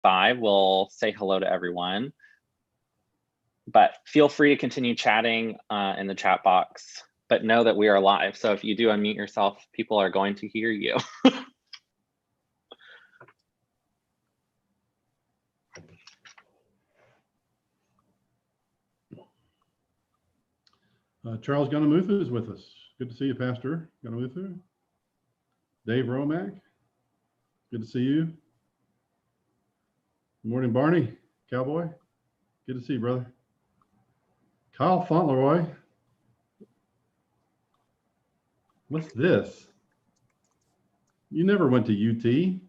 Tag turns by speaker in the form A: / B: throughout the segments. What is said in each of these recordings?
A: 5, we'll say hello to everyone. But feel free to continue chatting in the chat box, but know that we are live. So if you do unmute yourself, people are going to hear you.
B: Charles Gunamuthu is with us. Good to see you, Pastor Gunamuthu. Dave Romack, good to see you. Good morning, Barney, Cowboy. Good to see you, brother. Kyle Fauntleroy. What's this? You never went to UT.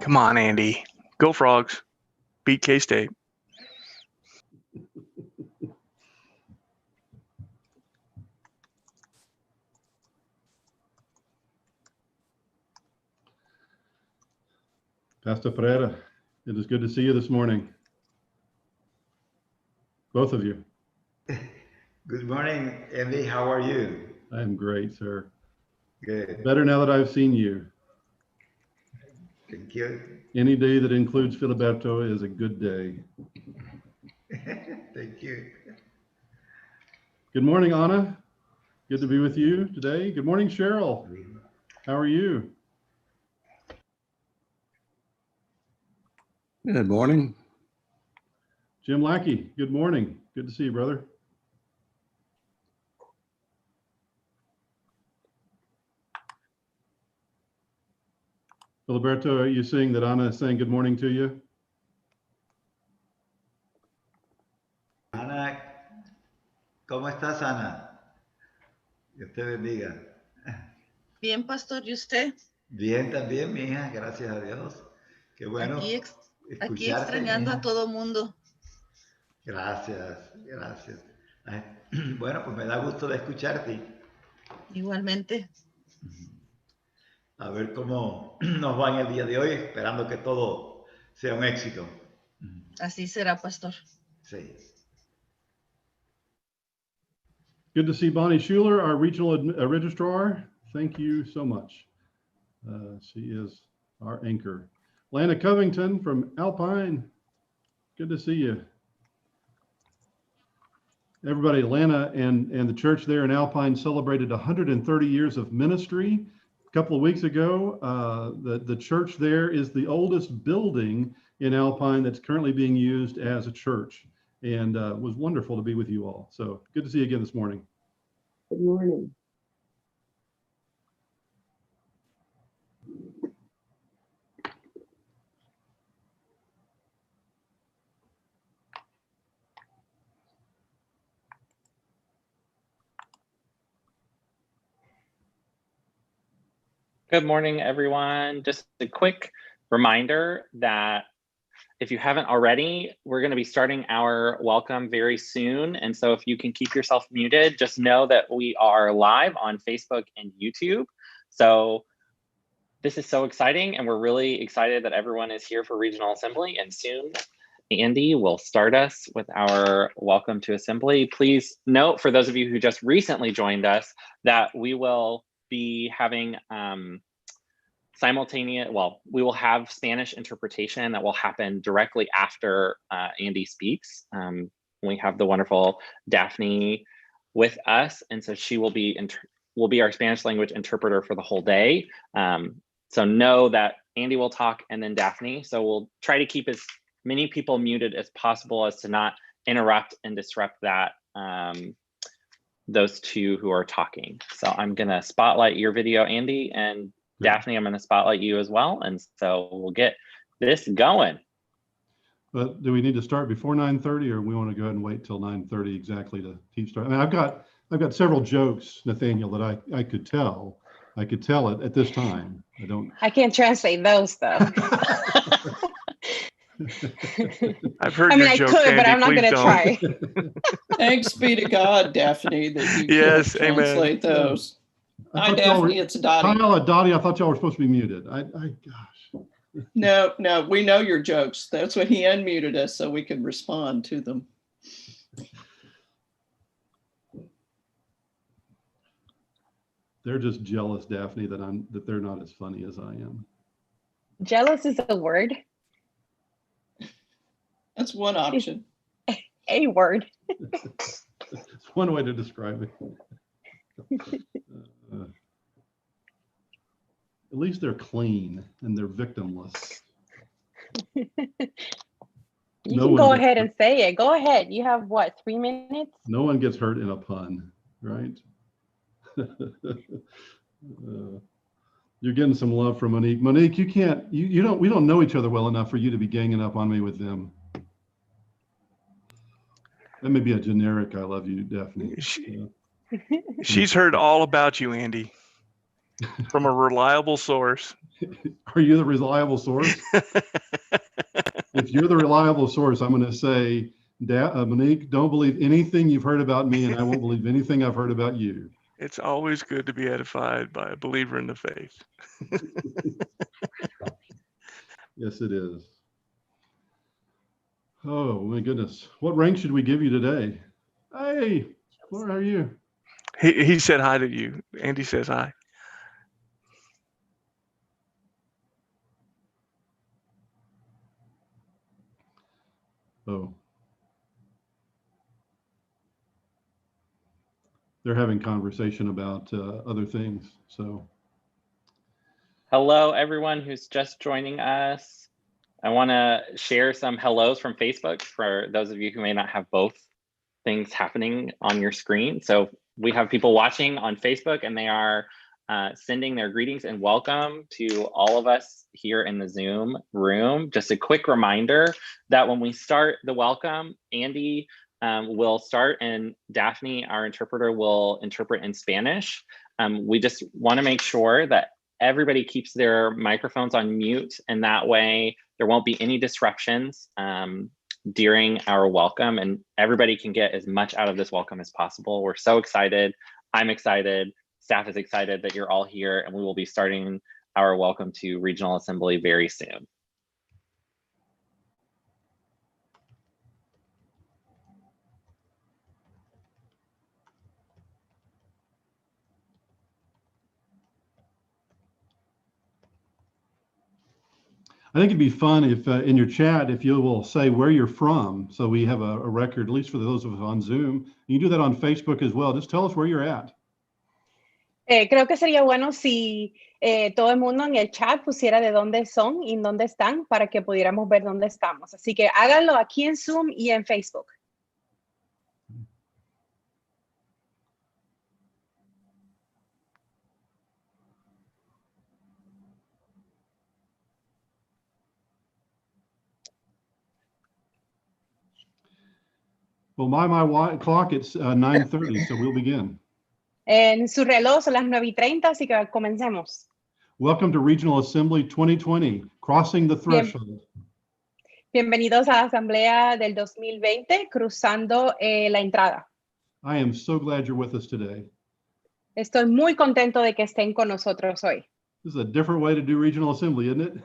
C: Come on, Andy. Go Frogs. Beat K-State.
B: Pastor Pereira, it is good to see you this morning. Both of you.
D: Good morning, Andy. How are you?
B: I am great, sir.
D: Good.
B: Better now that I've seen you.
D: Thank you.
B: Any day that includes Filiberto is a good day.
D: Thank you.
B: Good morning, Anna. Good to be with you today. Good morning, Cheryl. How are you?
E: Good morning.
B: Jim Lackey, good morning. Good to see you, brother. Filiberto, are you seeing that Ana is saying good morning to you?
D: Ana, ¿cómo estás, Ana? Dios te bendiga.
F: Bien, pastor, ¿y usted?
D: Bien, también, mi hija, gracias a Dios. Qué bueno
F: Aquí
D: escucharte,
F: extrañando
D: mija.
F: a todo mundo.
D: Gracias, gracias. Bueno, pues me da gusto de escucharte.
F: Igualmente.
D: A ver cómo nos va en el día de hoy, esperando que todo sea un éxito.
F: Así será, pastor.
D: Sí.
B: Good to see Bonnie Schuler, our regional registrar. Thank you so much. She is our anchor. Lana Covington from Alpine. Good to see you. Everybody, Lana and the church there in Alpine celebrated 130 years of ministry. A couple of weeks ago, the church there is the oldest building in Alpine that's currently being used as a church, and it was wonderful to be with you all. So good to see you again this morning.
G: Good morning.
A: Good morning, everyone. Just a quick reminder that if you haven't already, we're going to be starting our welcome very soon. And so if you can keep yourself muted, just know that we are live on Facebook and YouTube. So this is so exciting, and we're really excited that everyone is here for Regional Assembly. And soon, Andy will start us with our welcome to Assembly. Please note, for those of you who just recently joined us, that we will be having we will have Spanish interpretation that will happen directly after Andy speaks. We have the wonderful Daphne with us, and so she will be our Spanish language interpreter for the whole day. So know that Andy will talk and then Daphne. So we'll try to keep as many people muted as possible as to not interrupt and disrupt that those two who are talking. So I'm gonna spotlight your video, Andy, and Daphne, I'm gonna spotlight you as well. And so we'll get this going.
B: But do we need to start before 9:30, or we want to go ahead and wait till 9:30 exactly to keep starting? I mean, I've got several jokes, Nathaniel, that I could tell. I could tell it at this time.
G: I can't translate those though.
C: I've heard
G: I mean,
C: your
G: I
C: joke,
G: could,
C: Andy.
G: but I'm not
C: Please
G: going to
C: don't.
G: try.
H: Thanks be to God, Daphne, that you
C: Yes,
H: can translate
C: amen.
H: those. Hi, Daphne, it's Dottie.
B: Kyle, Dottie, I thought y'all were supposed to be muted. Gosh.
H: No, we know your jokes. That's when he unmuted us so we could respond to them.
B: They're just jealous, Daphne, that they're not as funny as I am.
G: Jealous is a word.
H: That's one option.
G: A word.
B: It's one way to describe it. At least they're clean and they're victimless.
G: You
B: No
G: can
B: one
G: go
B: gets
G: ahead
B: hurt.
G: and say it. Go ahead. You have what, 3 minutes?
B: No one gets hurt in a pun, right? You're getting some love from Monique. Monique, we don't know each other well enough for you to be ganging up on me with them. That may be a generic I love you, Daphne.
C: She's heard all about you, Andy, from a reliable source.
B: Are you the reliable source? If you're the reliable source, I'm going to say, Monique, don't believe anything you've heard about me, and I won't believe anything I've heard about you.
C: It's always good to be edified by a believer in the faith.
B: Yes, it is. Oh, my goodness. What rank should we give you today? Hey, Laura, how are you?
C: He said hi to you. Andy says hi.
B: Oh. They're having conversation about other things, so.
A: Hello, everyone who's just joining us. I want to share some hellos from Facebook for those of you who may not have both things happening on your screen. So we have people watching on Facebook, and they are sending their greetings and welcome to all of us here in the Zoom room. Just a quick reminder that when we start the welcome, Andy will start and Daphne, our interpreter, will interpret in Spanish. We just want to make sure that everybody keeps their microphones on mute, and that way there won't be any disruptions during our welcome, and everybody can get as much out of this welcome as possible. We're so excited. I'm excited. Staff is excited that you're all here, and we will be starting our welcome to Regional Assembly very soon.
B: I think it'd be fun if in your chat, if you will say where you're from, so we have a record, at least for those of us on Zoom. You can do that on Facebook as well. Just tell us where you're at.
G: Creo que sería bueno si todo el mundo en el chat pusiera de dónde son y dónde están para que pudiéramos ver dónde estamos. Así que háganlo aquí en Zoom y en Facebook.
B: Well, my clock, it's 9:30, so we'll begin.
G: En su reloj son las 9:30, así que comencemos.
B: Welcome to Regional Assembly 2020, Crossing the Threshold.
G: Bienvenidos a la Asamblea del 2020, cruzando la entrada.
B: I am so glad you're with us today.
G: Estoy muy contento de que estén con nosotros hoy.
B: This is a different way to do Regional Assembly, isn't it?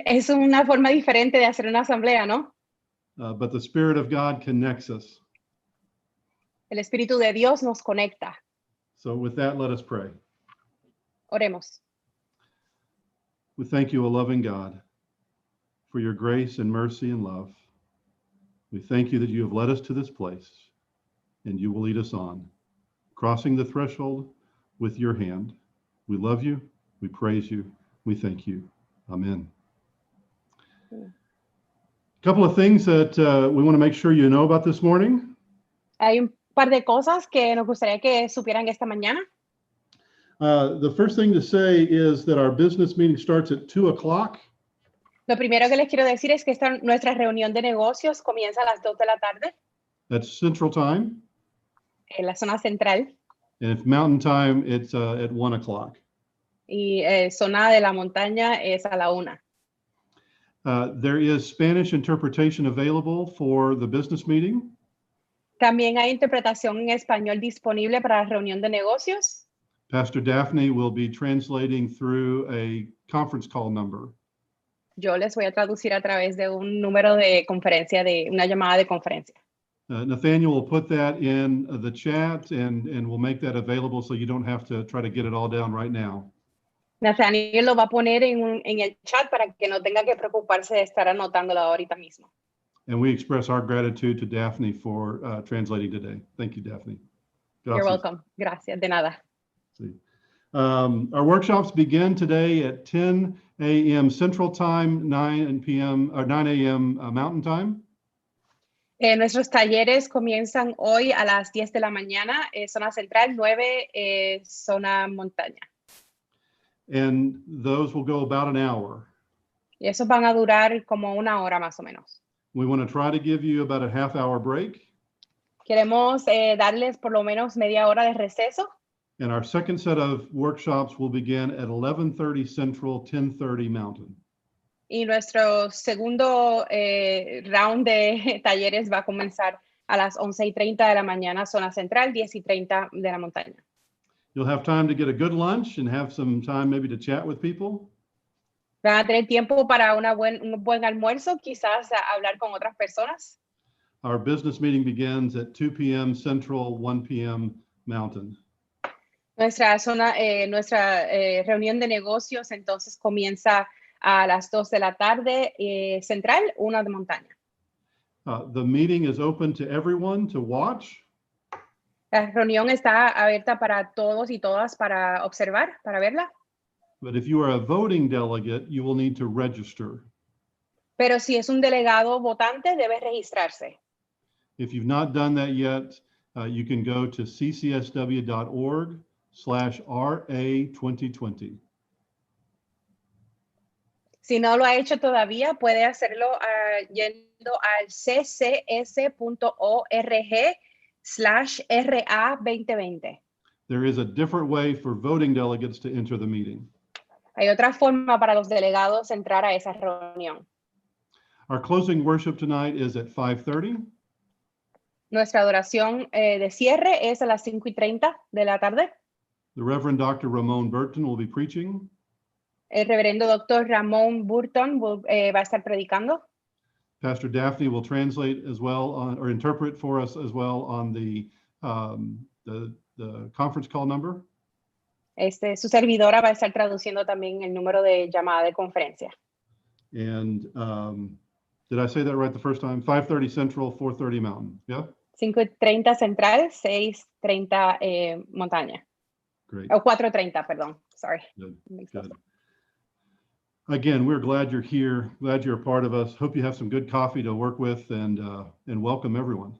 G: Es una forma diferente de hacer una asamblea, ¿no?
B: But the Spirit of God connects us.
G: El Espíritu de Dios nos conecta.
B: So with that, let us pray.
G: Oremos.
B: We thank you, O loving God, for your grace and mercy and love. We thank you that you have led us to this place, and you will lead us on, crossing the threshold with your hand. We love you, we praise you, we thank you. Amen. A couple of things that we want to make sure you know about this morning.
G: Hay un par de cosas que nos gustaría que supieran esta mañana.
B: The first thing to say is that our business meeting starts at 2 o'clock.
G: Lo primero que les quiero decir es que nuestra reunión de negocios comienza a las 2 de la tarde
B: That's Central Time.
G: en la zona central
B: And if Mountain Time, it's at 1 o'clock.
G: y zona de la montaña es a la 1.
B: There is Spanish interpretation available for the business meeting.
G: También hay interpretación en español disponible para la reunión de negocios.
B: Pastor Daphne will be translating through a conference call number.
G: Yo les voy a traducir a través de un número de conferencia, de una llamada de conferencia.
B: Nathaniel will put that in the chat and we'll make that available so you don't have to try to get it all down right now.
G: Nathaniel lo va a poner en el chat para que no tenga que preocuparse de estar anotándolo ahorita mismo.
B: And we express our gratitude to Daphne for translating today. Thank you, Daphne.
G: You're
B: Gracias.
G: welcome. Gracias, de nada.
B: See. Our workshops begin today at 10 a.m. Central Time, 9 p.m. or 9 a.m. Mountain Time.
G: Nuestros talleres comienzan hoy a las 10 de la mañana, zona central, 9 zona montaña.
B: And those will go about an hour.
G: Y esos van a durar como una hora más o menos.
B: We want to try to give you about a half-hour break.
G: Queremos darles por lo menos media hora de receso.
B: And our second set of workshops will begin at 11:30 Central, 10:30 Mountain.
G: Y nuestro segundo round de talleres va a comenzar a las 11:30 de la mañana, zona central, 10:30 de la montaña.
B: You'll have time to get a good lunch and have some time maybe to chat with people.
G: Van a tener tiempo para un buen almuerzo, quizás a hablar con otras personas.
B: Our business meeting begins at 2 p.m. Central, 1 p.m. Mountain.
G: Nuestra reunión de negocios entonces comienza a las 2 de la tarde central, 1 de montaña.
B: The meeting is open to everyone to watch.
G: La reunión está abierta para todos y todas para observar, para verla.
B: But if you are a voting delegate, you will need to register.
G: Pero si es un delegado votante, debe registrarse.
B: If you've not done that yet, you can go to ccsw.org/RA2020.
G: Si no lo ha hecho todavía, puede hacerlo yendo al ccs.org/RA2020.
B: There is a different way for voting delegates to enter the meeting.
G: Hay otra forma para los delegados entrar a esa reunión.
B: Our closing worship tonight is at 5:30.
G: Nuestra adoración de cierre es a las 5:30 de la tarde.
B: The Reverend Dr. Ramon Burton will be preaching.
G: El reverendo Dr. Ramón Burton va a estar predicando.
B: Pastor Daphne will translate as well or interpret for us as well on the conference call number.
G: Su servidora va a estar traduciendo también el número de llamada de conferencia.
B: And did I say that right the first time? 5:30 Central, 4:30 Mountain. Yeah?
G: 5:30 central, 6:30 montaña.
B: Great.
G: O 4:30, perdón. Sorry.
B: Good. Good. Again, we're glad you're here. Glad you're a part of us. Hope you have some good coffee to work with and welcome everyone.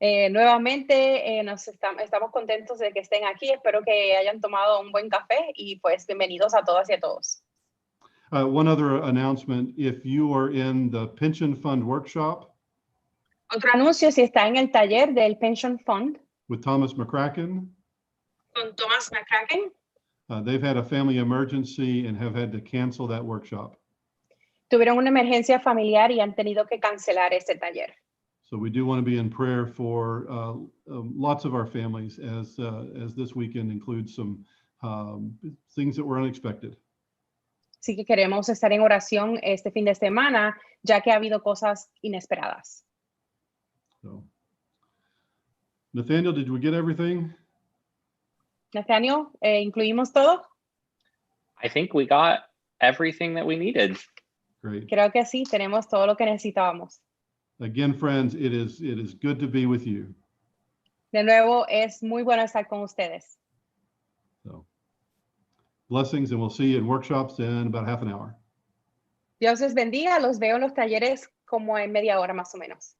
G: Nuevamente, estamos contentos de que estén aquí. Espero que hayan tomado un buen café y pues bienvenidos a todas y a todos.
B: One other announcement, if you are in the Pension Fund Workshop.
G: Otro anuncio, si está en el taller del Pension Fund.
B: With Thomas McCracken.
G: Con Thomas McCracken.
B: They've had a family emergency and have had to cancel that workshop.
G: Tuvieron una emergencia familiar y han tenido que cancelar este taller.
B: So we do want to be in prayer for lots of our families as this weekend includes some things that were unexpected.
G: Así que queremos estar en oración este fin de semana, ya que ha habido cosas inesperadas.
B: So, Nathaniel, did we get everything?
G: Nathaniel, ¿incluimos todo?
A: I think we got everything that we needed.
B: Great.
G: Creo que sí, tenemos todo lo que necesitábamos.
B: Again, friends, it is good to be with you.
G: De nuevo, es muy bueno estar con ustedes.
B: So, blessings, and we'll see you in workshops in about half an hour.
G: Dios les bendiga. Los veo en los talleres como en media hora más o menos.